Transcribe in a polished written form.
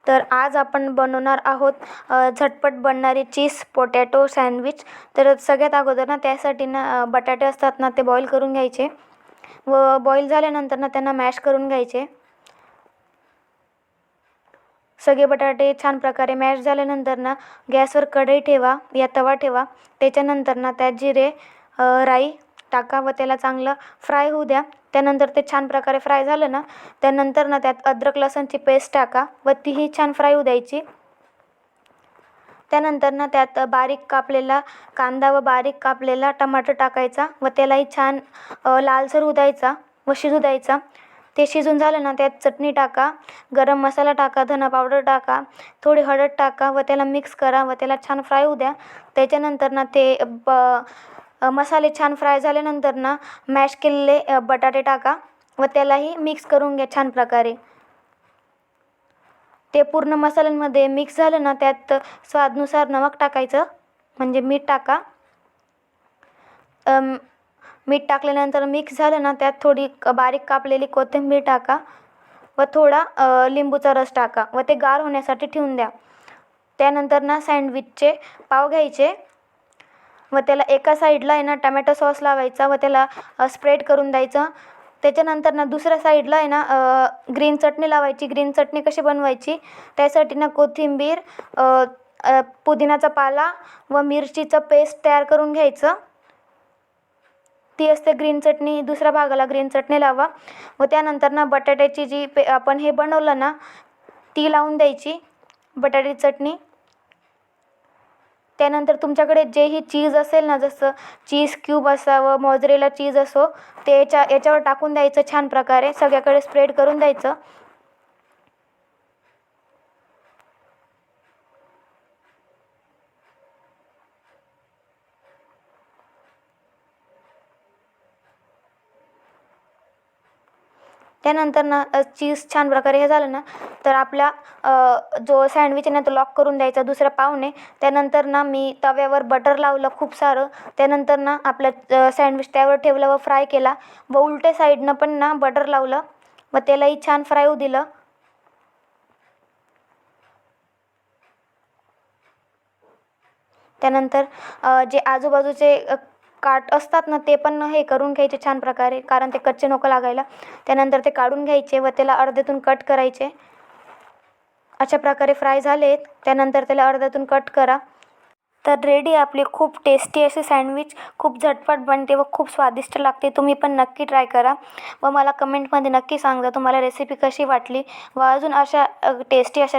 तर आज आपण बनवणार आहोत झटपट बनणारी चीज पोटॅटो सँडविच। तर सगळ्यात अगोदर ना त्यासाठी ना बटाटे असतात ना ते बॉईल करून घ्यायचे व बॉईल झाल्यानंतर ना त्यांना मॅश करून घ्यायचे। सगळे बटाटे छान प्रकारे मॅश झाल्यानंतर ना गॅसवर कढई ठेवा या तवा ठेवा। त्याच्यानंतर ना त्यात जिरे राई टाका व त्याला चांगलं फ्राय होऊ द्या। त्यानंतर ते छान प्रकारे फ्राय झालं ना त्यानंतर ना त्यात अद्रक लसूणची पेस्ट टाका व तीही छान फ्राय होऊ द्यायची। त्यानंतर ना त्यात बारीक कापलेला कांदा व बारीक कापलेला टमाटर टाकायचा व त्यालाही छान लालसर होऊ द्यायचा व शिजू द्यायचा। ते शिजून झालं ना त्यात चटणी टाका, गरम मसाला टाका, धना पावडर टाका, थोडी हळद टाका व त्याला मिक्स करा व त्याला छान फ्राय होऊ द्या। त्याच्यानंतर ना ते मसाले छान फ्राय झाल्यानंतर ना मॅश केलेले बटाटे टाका व त्यालाही मिक्स करून घ्या छान प्रकारे। ते पूर्ण मसाल्यांमध्ये मिक्स झालं ना त्यात स्वादानुसार नमक टाकायचं, म्हणजे मीठ टाका। मीठ टाकल्यानंतर मिक्स झालं ना त्यात थोडी बारीक कापलेली कोथिंबीर टाका व थोडा लिंबूचा रस टाका व ते गार होण्यासाठी ठेवून द्या। त्यानंतर ना सँडविचचे पाव घ्यायचे व त्याला एका साईडला आहे ना टमॅटो सॉस लावायचा व त्याला स्प्रेड करून द्यायचं। त्याच्यानंतर ना दुसऱ्या साईडला आहे ना ग्रीन चटणी लावायची। ग्रीन चटणी कशी बनवायची त्यासाठी ना कोथिंबीर, पुदिनाचा पाला व मिरचीचं पेस्ट तयार करून घ्यायचं, ती असते ग्रीन चटणी। दुसऱ्या भागाला ग्रीन चटणी लावा व त्यानंतर ना बटाट्याची जी आपण हे बनवलं ना ती लावून द्यायची बटाट्याची चटणी। त्यानंतर तुमच्याकडे जेही चीज असेल ना, जसं चीज क्यूब असावं, मोझरेला चीज असो, ते याच्यावर टाकून द्यायचं, छान प्रकारे सगळ्याकडे स्प्रेड करून द्यायचं। त्यानंतर ना चीज छान प्रकारे हे झालं ना तर आपला जो सँडविच आहे ना तो लॉक करून द्यायचा दुसऱ्या पावने। त्यानंतर ना मी तव्यावर बटर लावलं खूप सारं। त्यानंतर ना आपलं सँडविच त्यावर ठेवलं व फ्राय केला व उलटे साईडनं पण ना बटर लावलं व त्यालाही छान फ्राय होऊ दिलं। त्यानंतर जे आजूबाजूचे काट असतात ना ते पण हे करून घ्यायचे छान प्रकारे, कारण ते कच्चे नको लागायला। त्यानंतर ते काढून घ्यायचे व त्याला अर्ध्यातून कट करायचे। अशा प्रकारे फ्राय झालेत त्यानंतर त्याला अर्ध्यातून कट करा। तर रेडी आपली खूप टेस्टी अशी सँडविच, खूप झटपट बनते व खूप स्वादिष्ट लागते। तुम्ही पण नक्की ट्राय करा व मला कमेंटमध्ये नक्की सांगा तुम्हाला रेसिपी कशी वाटली व अजून अशा टेस्टी अशा